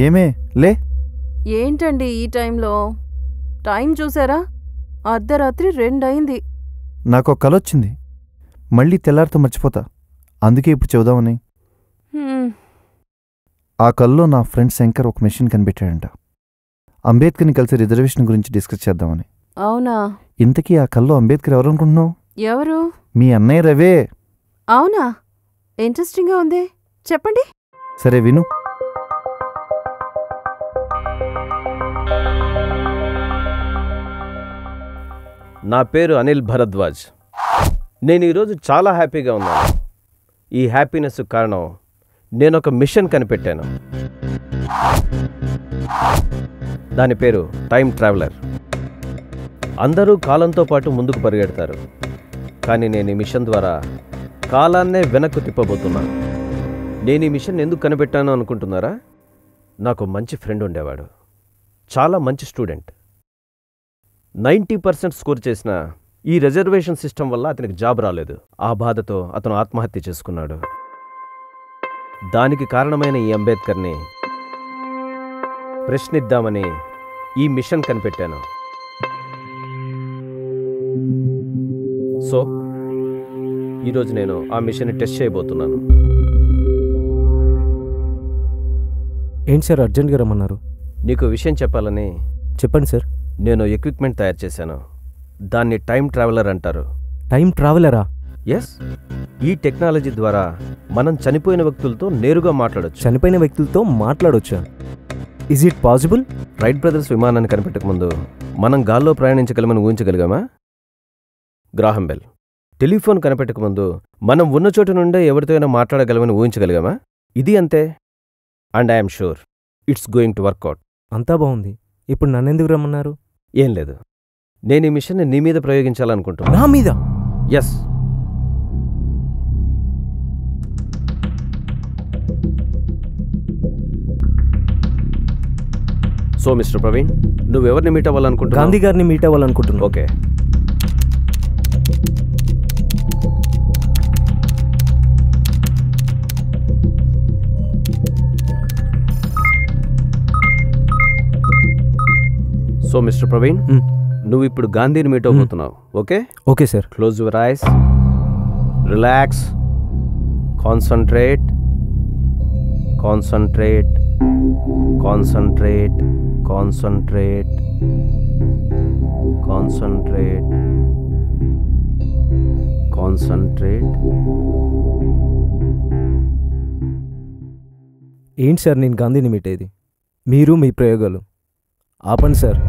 ఏమే లే. ఏంటండి ఈ టైంలో? టైం చూసారా? అర్ధరాత్రి 2 అయింది. నాకు ఒక కల వచ్చింది, మళ్ళీ తెల్లారితో మర్చిపోతా, అందుకే ఇప్పుడు చెబుదామని. ఆ కల్లో నా ఫ్రెండ్ శంకర్ ఒక మెషిన్ కనిపెట్టాడంట. అంబేద్కర్ని కలిసి రిజర్వేషన్ గురించి డిస్కస్ చేద్దామని. అవునా? ఇంతకీ ఆ కల్లో అంబేద్కర్ ఎవరనుకుంటున్నావు? ఎవరు? మీ అన్నయ్య రవే. అవునా? ఇంట్రెస్టింగ్గా ఉంది, చెప్పండి. సరే విను. నా పేరు అనిల్ భరద్వాజ్. నేను ఈరోజు చాలా హ్యాపీగా ఉన్నాను. ఈ హ్యాపీనెస్ కారణం నేను ఒక మిషన్ కనిపెట్టాను. దాని పేరు టైం ట్రావెలర్. అందరూ కాలంతో పాటు ముందుకు పరిగెడతారు, కానీ నేను ఈ మిషన్ ద్వారా కాలాన్నే వెనక్కు తిప్పబోతున్నాను. నేను ఈ మిషన్ ఎందుకు కనిపెట్టాను అనుకుంటున్నారా? నాకు మంచి ఫ్రెండ్ ఉండేవాడు, చాలా మంచి స్టూడెంట్. 90% స్కోర్ చేసిన ఈ రిజర్వేషన్ సిస్టమ్ వల్ల అతనికి జాబ్ రాలేదు. ఆ బాధతో అతను ఆత్మహత్య చేసుకున్నాడు. దానికి కారణమైన ఈ అంబేద్కర్ని ప్రశ్నిద్దామని ఈ మిషన్ కనిపెట్టాను. సో ఈరోజు నేను ఆ మిషన్ని టెస్ట్ చేయబోతున్నాను. ఏంటి సార్ అర్జెంట్గా రమ్మన్నారు? నీకు విషయం చెప్పాలని. చెప్పండి సార్. నేను ఎక్విప్మెంట్ తయారు చేశాను, దాన్ని టైం ట్రావెలర్ అంటారు. టైం ట్రావెలరా? ఎస్. ఈ టెక్నాలజీ ద్వారా మనం చనిపోయిన వ్యక్తులతో నేరుగా మాట్లాడొచ్చు. చనిపోయిన వ్యక్తులతో మాట్లాడొచ్చా? Is it possible? Wright brothers విమానాన్ని కనిపెట్టకముందు మనం గాల్లో ప్రయాణించగలమని ఊహించగలిగామా? గ్రాహం బెల్ టెలిఫోన్ కనిపెట్టకముందు మనం ఉన్న చోటు నుండే ఎవరితో అయినా మాట్లాడగలమని ఊహించగలిగామా? ఇది అంతే. And I'm sure it's going to work out. అంతా బాగుంది, ఇప్పుడు నన్నెందుకు రమ్మన్నారు? ఏం లేదు, నేను ఈ మిషన్ని నీ మీద ప్రయోగించాలనుకుంటున్నా. నా మీద? ఎస్. సో మిస్టర్ ప్రవీణ్, నువ్వెవరిని మీట్ అవ్వాలనుకుంటున్నావు? గాంధీ గారిని మీట్ అవ్వాలనుకుంటున్నా. ఓకే. సో మిస్టర్ ప్రవీణ్, నువ్వు ఇప్పుడు గాంధీని మీట్ అవ్వబోతున్నావు. Okay? Okay sir. Close your eyes, relax, concentrate, concentrate, concentrate, concentrate, concentrate, concentrate. ఏంటి సార్ నేను గాంధీని మీట్ అయ్యేది? మీరు మీ ప్రయోగాలు ఆపండి సార్.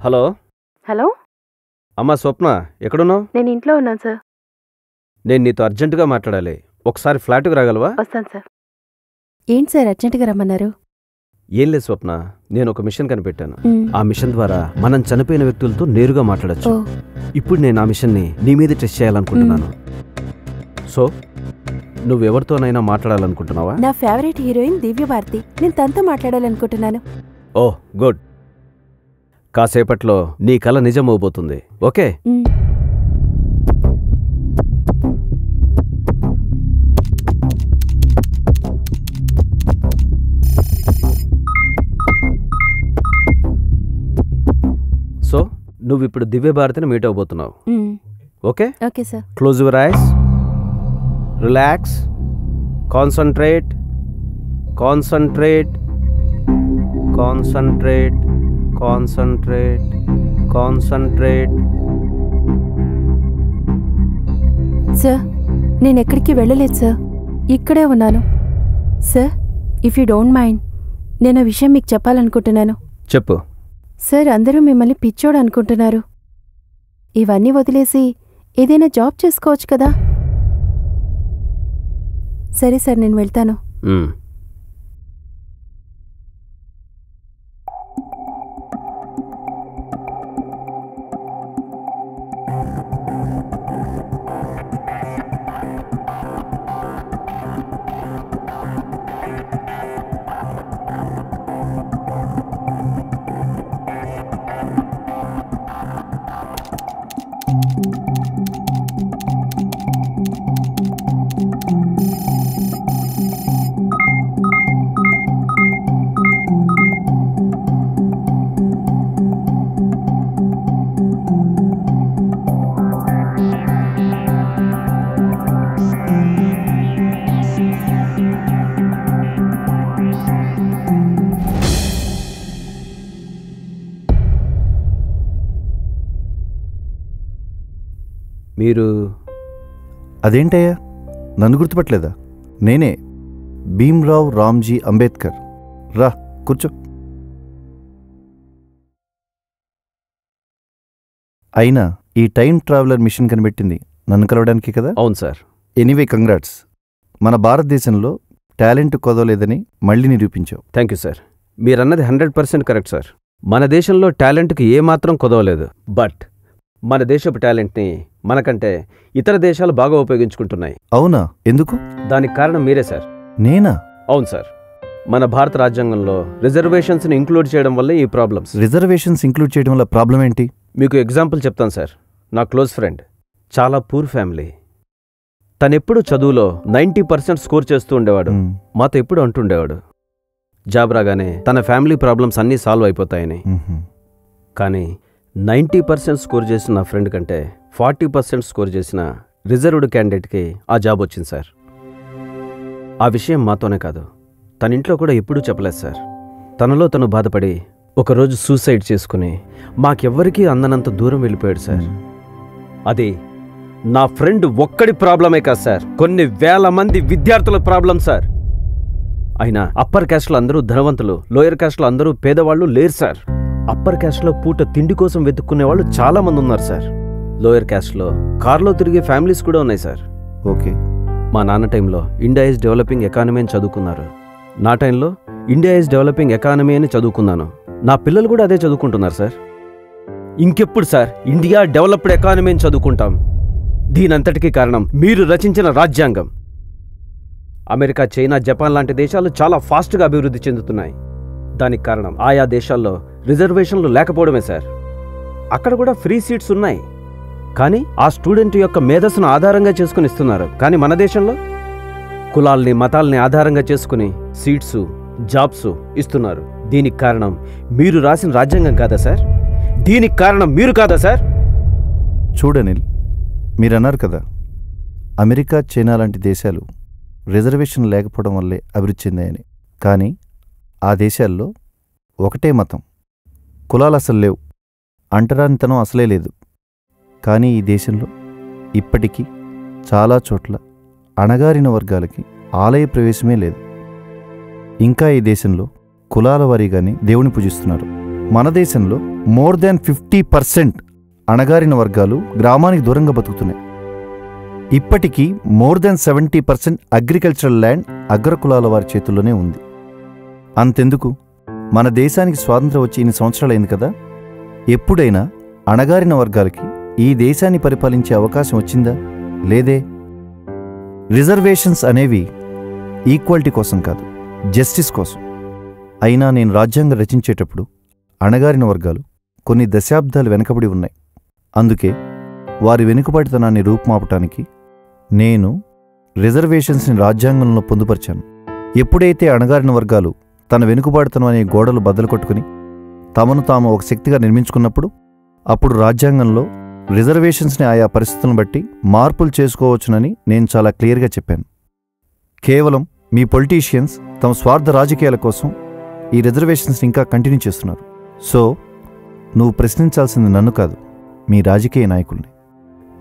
హలో. హలో అమ్మా స్వప్న, ఎక్కడున్నావు? నేను ఇంట్లో ఉన్నాను సార్. నేను నీతో అర్జెంటుగా మాట్లాడాలి, ఒకసారి ఫ్లాట్కి రాగలవా? వస్తాను సార్. ఏంటి సార్ అర్జెంటుగా రమ్మన్నారు? ఏం లేదు స్వప్న, నేను ఒక మిషన్ కనిపెట్టాను. ఆ మిషన్ ద్వారా మనం చనిపోయిన వ్యక్తులతో నేరుగా మాట్లాడచ్చు. ఇప్పుడు నేను ఆ మిషన్ని నీ మీద టెస్ట్ చేయాలనుకుంటున్నాను. సో నువ్వెవరితోనైనా మాట్లాడాలనుకుంటున్నావా? నా ఫేవరెట్ హీరోయిన్ దివ్యభారతి, నేను తనతో మాట్లాడాలనుకుంటున్నాను. Oh good. కాసేపట్లో నీ కల నిజమవబోతుంది. ఓకే? సో నువ్విప్పుడు దివ్యభారతిని మీట్ అవబోతున్నావు. Okay? Okay sir. Close your eyes, relax, concentrate, concentrate, concentrate, concentrate, concentrate. Sir నేను ఎక్కడికి వెళ్ళలేదు సార్, ఇక్కడే ఉన్నాను. Sir if you don't mind, నేను ఆ విషయం మీకు చెప్పాలనుకుంటున్నాను. చెప్పు. సార్ అందరూ మిమ్మల్ని పిచ్చోడు అనుకుంటున్నారు. ఇవన్నీ వదిలేసి ఏదైనా జాబ్ చేసుకోవచ్చు కదా. సరే సార్, నేను వెళ్తాను. మీరు అదేంటయ్యా నన్ను గుర్తుపట్టలేదా? నేనే భీమ్రావ్ రామ్జీ అంబేద్కర్. రా కూర్చో. అయినా ఈ టైం ట్రావెలర్ మిషన్ కనిపెట్టింది నన్ను కలవడానికి కదా? అవును సార్. Anyway congrats. మన భారతదేశంలో టాలెంట్ కొదవలేదని మళ్ళీ నిరూపించావు. Thank you sir. మీరన్నది 100% కరెక్ట్ సార్. మన దేశంలో టాలెంట్కి ఏమాత్రం కొదవలేదు. బట్ మన దేశపు టాలెంట్ని మనకంటే ఇతర దేశాలు బాగా ఉపయోగించుకుంటున్నాయి. అవునా? ఎందుకు? దానికి కారణం మీరే సార్. నేనా? అవును సార్. మన భారత రాజ్యాంగంలో రిజర్వేషన్స్ని ఇంక్లూడ్ చేయడం వల్లే ఈ ప్రాబ్లమ్స్. రిజర్వేషన్స్ ఇంక్లూడ్ చేయడం వల్ల ప్రాబ్లం ఏంటి? మీకు ఎగ్జాంపుల్ చెప్తాను సార్. నా క్లోజ్ ఫ్రెండ్, చాలా పూర్ ఫ్యామిలీ. తనెప్పుడు చదువులో 90% స్కోర్ చేస్తూ ఉండేవాడు. మాతో ఎప్పుడు అంటుండేవాడు జాబ్ రాగానే తన ఫ్యామిలీ ప్రాబ్లమ్స్ అన్నీ సాల్వ్ అయిపోతాయని. కానీ 90% స్కోర్ చేసిన నా ఫ్రెండ్ కంటే 40% స్కోర్ చేసిన రిజర్వ్డ్ క్యాండిడేట్కి ఆ జాబ్ వచ్చింది సార్. ఆ విషయం మాతోనే కాదు, తన ఇంట్లో కూడా ఎప్పుడూ చెప్పలేదు సార్. తనలో తను బాధపడి ఒకరోజు సూసైడ్ చేసుకుని మాకెవ్వరికీ అందనంత దూరం వెళ్ళిపోయాడు సార్. అది నా ఫ్రెండ్ ఒక్కడి ప్రాబ్లమే కాదు సార్, కొన్ని వేల మంది విద్యార్థుల ప్రాబ్లం సార్. అయినా అప్పర్ క్యాస్ట్లో అందరూ ధనవంతులు, లోయర్ క్యాస్ట్లో అందరూ పేదవాళ్ళు లేరు సార్. అప్పర్ క్యాస్ట్లో పూట తిండి కోసం వెతుక్కునే వాళ్ళు చాలా మంది ఉన్నారు సార్. లోయర్ క్యాస్ట్లో కార్లో తిరిగే ఫ్యామిలీస్ కూడా ఉన్నాయి సార్. ఓకే. మా నాన్న టైంలో ఇండియా ఈజ్ డెవలపింగ్ ఎకానమీ అని చదువుకున్నారు. నా టైంలో ఇండియా ఈజ్ డెవలపింగ్ ఎకానమీ అని చదువుకున్నాను. నా పిల్లలు కూడా అదే చదువుకుంటున్నారు సార్. ఇంకెప్పుడు సార్ ఇండియా డెవలప్డ్ ఎకానమీ అని చదువుకుంటాం? దీనంతటికీ కారణం మీరు రచించిన రాజ్యాంగం. అమెరికా, చైనా, జపాన్ లాంటి దేశాలు చాలా ఫాస్ట్గా అభివృద్ధి చెందుతున్నాయి. దానికి కారణం ఆయా దేశాల్లో రిజర్వేషన్లు లేకపోవడమే సార్. అక్కడ కూడా ఫ్రీ సీట్స్ ఉన్నాయి, కానీ ఆ స్టూడెంట్ యొక్క మేధస్సును ఆధారంగా చేసుకుని ఇస్తున్నారు. కానీ మన దేశంలో కులాల్ని, మతాల్ని ఆధారంగా చేసుకుని సీట్స్, జాబ్స్ ఇస్తున్నారు. దీనికి కారణం మీరు రాసిన రాజ్యాంగం కాదా సార్? దీనికి కారణం మీరు కాదా సార్? చూడనిల్, మీరన్నారు కదా అమెరికా, చైనా లాంటి దేశాలు రిజర్వేషన్ లేకపోవడం వల్లే అభివృద్ధి చెందాయని. కానీ ఆ దేశాల్లో ఒకటే మతం, కులాలు అసలు లేవు, అంటరానితనం అసలే లేదు. కానీ ఈ దేశంలో ఇప్పటికీ చాలా చోట్ల అణగారిన వర్గాలకి ఆలయ ప్రవేశమే లేదు. ఇంకా ఈ దేశంలో కులాల వారీగానే దేవుని పూజిస్తున్నారు. మన దేశంలో మోర్ దాన్ 50% అణగారిన వర్గాలు గ్రామానికి దూరంగా బతుకుతున్నాయి. ఇప్పటికీ మోర్ దాన్ 70% అగ్రికల్చరల్ ల్యాండ్ అగ్రకులాల వారి చేతుల్లోనే ఉంది. అంతెందుకు, మన దేశానికి స్వాతంత్రం వచ్చి ఇన్ని సంవత్సరాలైంది కదా, ఎప్పుడైనా అణగారిన వర్గాలకి ఈ దేశాన్ని పరిపాలించే అవకాశం వచ్చిందా? లేదే. రిజర్వేషన్స్ అనేవి ఈక్వాలిటీ కోసం కాదు, జస్టిస్ కోసం. అయినా నేను రాజ్యాంగం రచించేటప్పుడు అణగారిన వర్గాలు కొన్ని దశాబ్దాలు వెనుకబడి ఉన్నాయి. అందుకే వారి వెనుకబడితనాన్ని రూపుమాపటానికి నేను రిజర్వేషన్స్ని రాజ్యాంగంలో పొందుపరిచాను. ఎప్పుడైతే అణగారిన వర్గాలు తన వెనుకబాటుతనం అనే గోడలు బద్దలు కొట్టుకుని తమను తాము ఒక శక్తిగా నిర్మించుకున్నప్పుడు, అప్పుడు రాజ్యాంగంలో రిజర్వేషన్స్ని ఆయా పరిస్థితులను బట్టి మార్పులు చేసుకోవచ్చునని నేను చాలా క్లియర్గా చెప్పాను. కేవలం మీ పొలిటీషియన్స్ తమ స్వార్థ రాజకీయాల కోసం ఈ రిజర్వేషన్స్ని ఇంకా కంటిన్యూ చేస్తున్నారు. సో నువ్వు ప్రశ్నించాల్సింది నన్ను కాదు, మీ రాజకీయ నాయకుల్ని.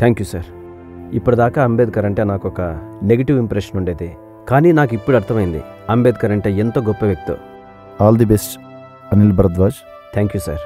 Thank you sir. ఇప్పటిదాకా అంబేద్కర్ అంటే నాకు ఒక నెగిటివ్ ఇంప్రెషన్ ఉండేది, కానీ నాకు ఇప్పుడు అర్థమైంది అంబేద్కర్ అంటే ఎంత గొప్ప వ్యక్తో. All the best Anil Bharadwaj. Thank you sir.